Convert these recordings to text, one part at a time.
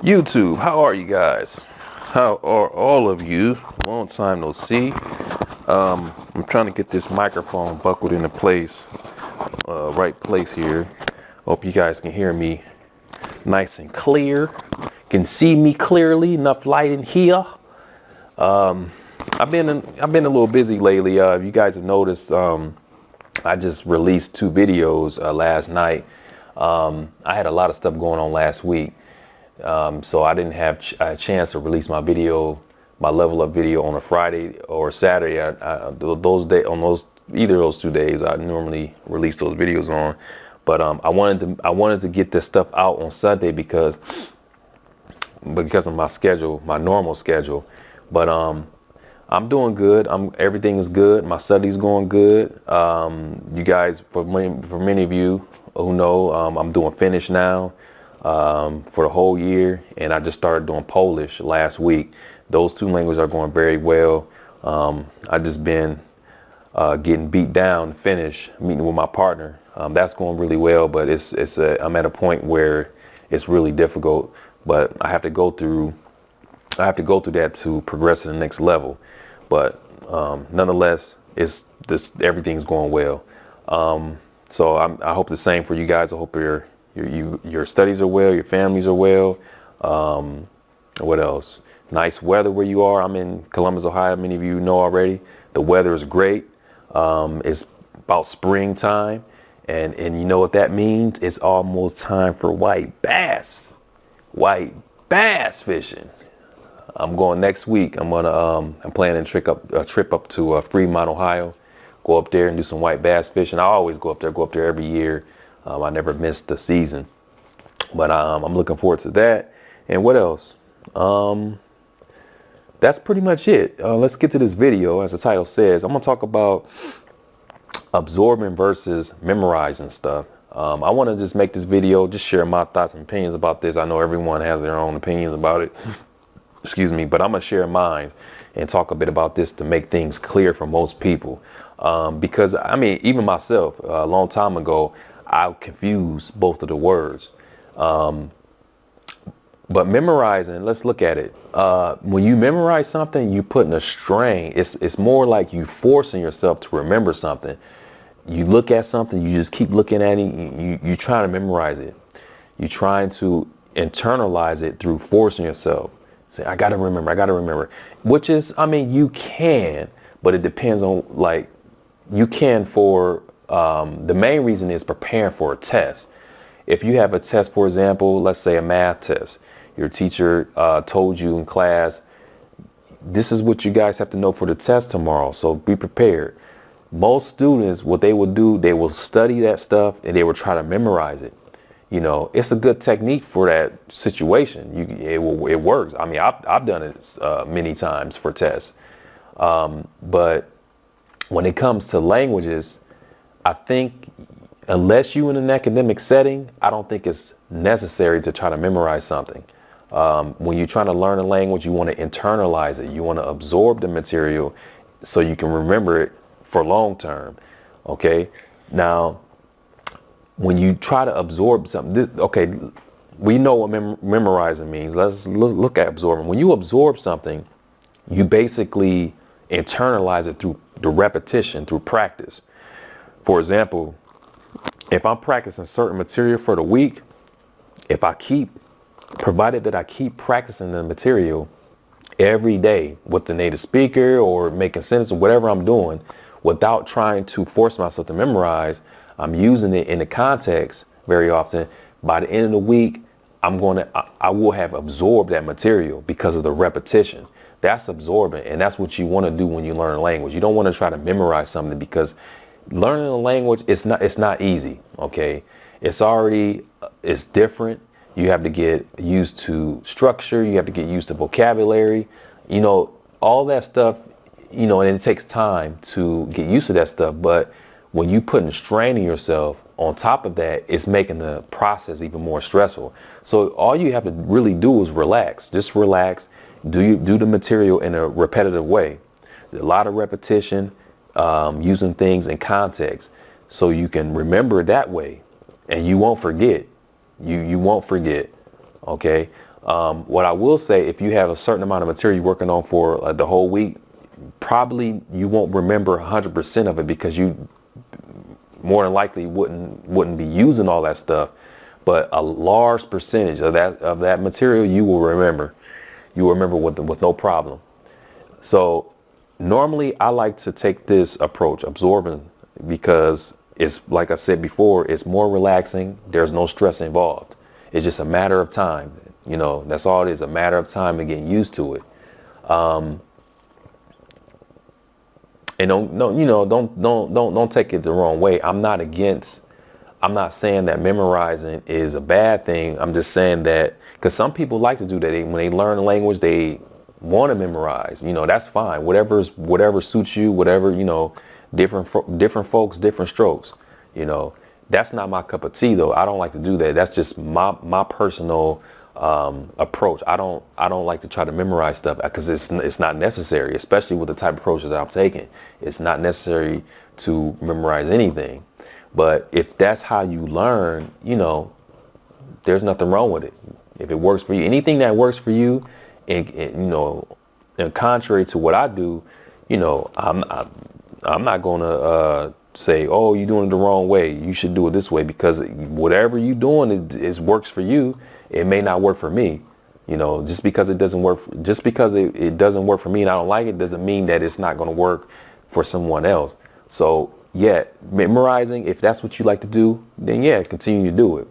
YouTube, how are you guys? How are all of you? Long time no see. I'm trying to get this microphone buckled into place, right place here. Hope you guys can hear me nice and clear. Can see me clearly, enough light in here. I've been a little busy lately. If you guys have noticed, I just released 2 videos last night. I had a lot of stuff going on last week. So I didn't have a chance to release my level up video on a Friday or Saturday. Either of those 2 days, I normally release those videos on. But I wanted to get this stuff out on Sunday because of my schedule, my normal schedule. But I'm doing good. Everything is good. My study's going good. You guys, for many of you who know, I'm doing Finnish now. For the whole year, and I just started doing Polish last week. Those 2 languages are going very well. I just been getting beat down Finnish, meeting with my partner. That's going really well, but I'm at a point where it's really difficult. But I have to go through that to progress to the next level. But nonetheless, everything's going well. So I hope the same for you guys. I hope your studies are well, your families are well. What else? Nice weather where you are. I'm in Columbus, Ohio. Many of you know already. The weather is great. It's about springtime, and you know what that means? It's almost time for white bass fishing. I'm going next week. I'm planning a trip up to Fremont, Ohio. Go up there and do some white bass fishing. I always go up there every year. I never missed the season, but I'm looking forward to that. And what else? That's pretty much it. Let's get to this video. As the title says, I'm going to talk about absorbing versus memorizing stuff. I want to just make this video, just share my thoughts and opinions about this. I know everyone has their own opinions about it. Excuse me, but I'm going to share mine and talk a bit about this to make things clear for most people. Because, I mean, even myself, a long time ago, I confuse both of the words. But memorizing, let's look at it. When you memorize something, you put in a strain. It's more like you forcing yourself to remember something. You look at something, you just keep looking at it. You trying to memorize it. You're trying to internalize it through forcing yourself. Say, I gotta remember. Which is, I mean, you can, but it depends on, like, you can for, the main reason is preparing for a test. If you have a test, for example, let's say a math test, your teacher told you in class, this is what you guys have to know for the test tomorrow, so be prepared. Most students, what they will do, they will study that stuff and they will try to memorize it. You know, it's a good technique for that situation. It works. I mean, I've done it many times for tests. But when it comes to languages, I think unless you're in an academic setting, I don't think it's necessary to try to memorize something. When you're trying to learn a language, you want to internalize it. You want to absorb the material so you can remember it for long term. Okay. Now, when you try to absorb something, we know what memorizing means. Let's look at absorbing. When you absorb something, you basically internalize it through the repetition, through practice. For example, if I'm practicing certain material for the week, provided that I keep practicing the material every day with the native speaker or making sentences or whatever I'm doing, without trying to force myself to memorize, I'm using it in the context very often. By the end of the week, I will have absorbed that material because of the repetition. That's absorbing, and that's what you want to do when you learn a language. You don't want to try to memorize something, because learning a language, it's not easy. Okay, it's different. You have to get used to structure. You have to get used to vocabulary. You know, all that stuff. You know, and it takes time to get used to that stuff. But when you put a strain on yourself, on top of that, it's making the process even more stressful. So all you have to really do is relax. Just relax. Do the material in a repetitive way. A lot of repetition, using things in context, so you can remember it that way, and you won't forget. You won't forget. Okay. What I will say, if you have a certain amount of material you're working on for the whole week, probably you won't remember 100% of it because you more than likely wouldn't be using all that stuff. But a large percentage of that material you will remember. You will remember with no problem. So normally I like to take this approach, absorbing, because it's like I said before, it's more relaxing. There's no stress involved. It's just a matter of time. You know, that's all it is, a matter of time and getting used to it. And don't take it the wrong way. I'm not saying that memorizing is a bad thing. I'm just saying that because some people like to do that. When they learn a language, they want to memorize. You know, that's fine. Whatever suits you. Whatever, you know, different folks, different strokes. You know, that's not my cup of tea though. I don't like to do that. That's just my personal approach. I don't like to try to memorize stuff because it's not necessary, especially with the type of approach that I'm taking. It's not necessary to memorize anything. But if that's how you learn, you know, there's nothing wrong with it. If it works for you, anything that works for you, and you know, and contrary to what I do, you know, I'm not gonna say, oh, you're doing it the wrong way. You should do it this way, because whatever you're doing is works for you. It may not work for me. You know, just because it doesn't work, it doesn't work for me and I don't like it, doesn't mean that it's not going to work for someone else. So yeah, memorizing, if that's what you like to do, then yeah, continue to do it.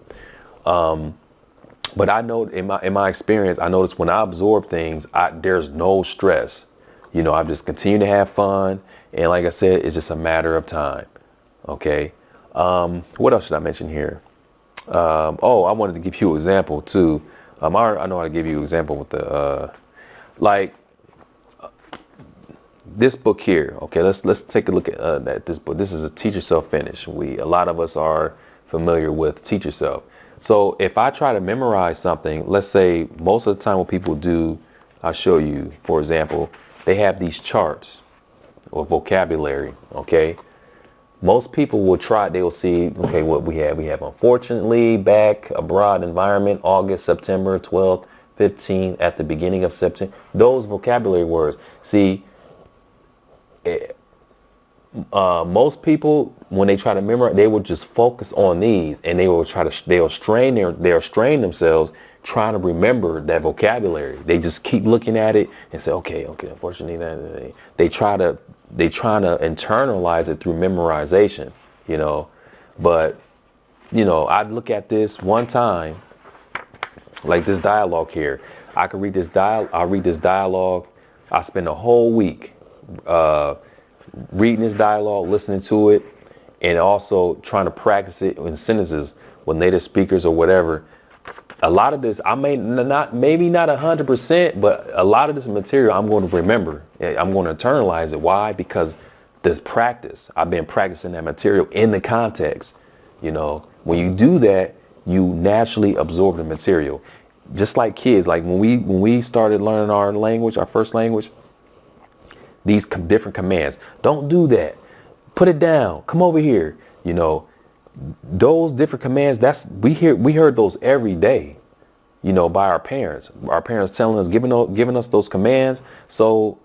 But I know in my experience, I notice when I absorb things, there's no stress. You know, I just continue to have fun. And like I said, it's just a matter of time. Okay. What else should I mention here? Oh, I wanted to give you an example too. I know how to give you an example with the, like this book here. Okay, let's take a look at this book. This is a Teach Yourself Finish. A lot of us are familiar with Teach Yourself. So if I try to memorize something, let's say most of the time what people do, I'll show you, for example, they have these charts or vocabulary. Okay. Most people will try, they will see, okay, what we have. We have unfortunately, back, abroad, environment, August, September, 12th, 15th, at the beginning of September. Those vocabulary words. See, most people, when they try to memorize, they will just focus on these, and they'll strain themselves trying to remember that vocabulary. They just keep looking at it and say, okay, unfortunately, they try to internalize it through memorization, you know. But, you know, I'd look at this one time, like this dialogue here. I could read this I'll read this dialogue. I spend a whole week reading this dialogue, listening to it, and also trying to practice it in sentences with native speakers or whatever. A lot of this, maybe not 100%, but a lot of this material I'm going to remember. I'm going to internalize it. Why? Because there's practice. I've been practicing that material in the context. You know, when you do that, you naturally absorb the material. Just like kids, like when we started learning our language, our first language, these different commands. Don't do that. Put it down. Come over here. You know, those different commands, we heard those every day, you know, by our parents telling us, giving us those commands. So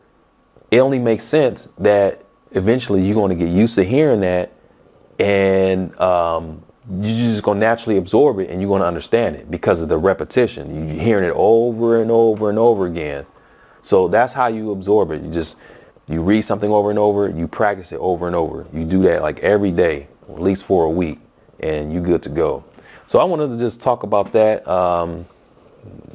it only makes sense that eventually you're going to get used to hearing that, and you're just going to naturally absorb it, and you're going to understand it because of the repetition. You're hearing it over and over and over again. So that's how you absorb it. You read something over and over, you practice it over and over. You do that like every day, at least for a week, and you're good to go. So I wanted to just talk about that.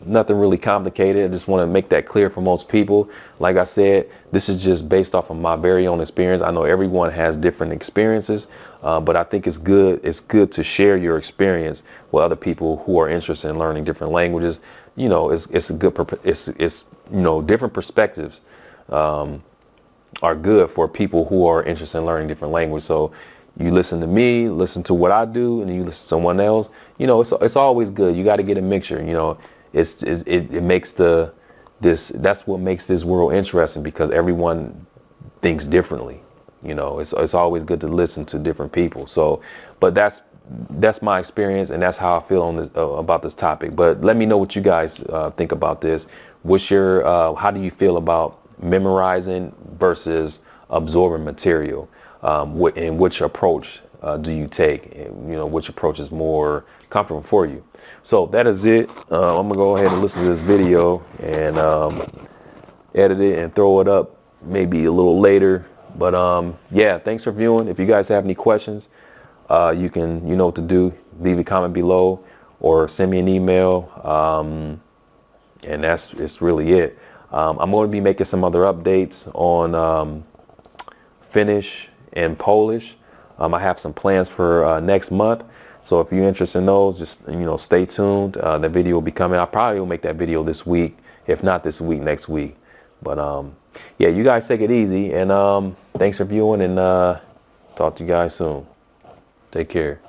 Nothing really complicated. I just want to make that clear for most people. Like I said, this is just based off of my very own experience. I know everyone has different experiences, but I think it's good to share your experience with other people who are interested in learning different languages. You know, it's you know, different perspectives are good for people who are interested in learning different languages. So you listen to me, listen to what I do, and you listen to someone else. You know, it's always good. You got to get a mixture. You know, it makes that's what makes this world interesting, because everyone thinks differently. You know, it's always good to listen to different people. So, but that's that's my experience, and that's how I feel on this, about this topic. But let me know what you guys think about this. What's your how do you feel about memorizing versus absorbing material? And which approach do you take? You know, which approach is more comfortable for you? So that is it. I'm gonna go ahead and listen to this video and edit it and throw it up maybe a little later. But yeah, thanks for viewing. If you guys have any questions, you know what to do. Leave a comment below or send me an email. And it's really it. I'm going to be making some other updates on Finnish and Polish. I have some plans for next month. So if you're interested in those, just stay tuned. The video will be coming. I probably will make that video this week. If not this week, next week. But yeah, you guys take it easy, and thanks for viewing, and talk to you guys soon. Take care.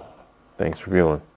Thanks for viewing.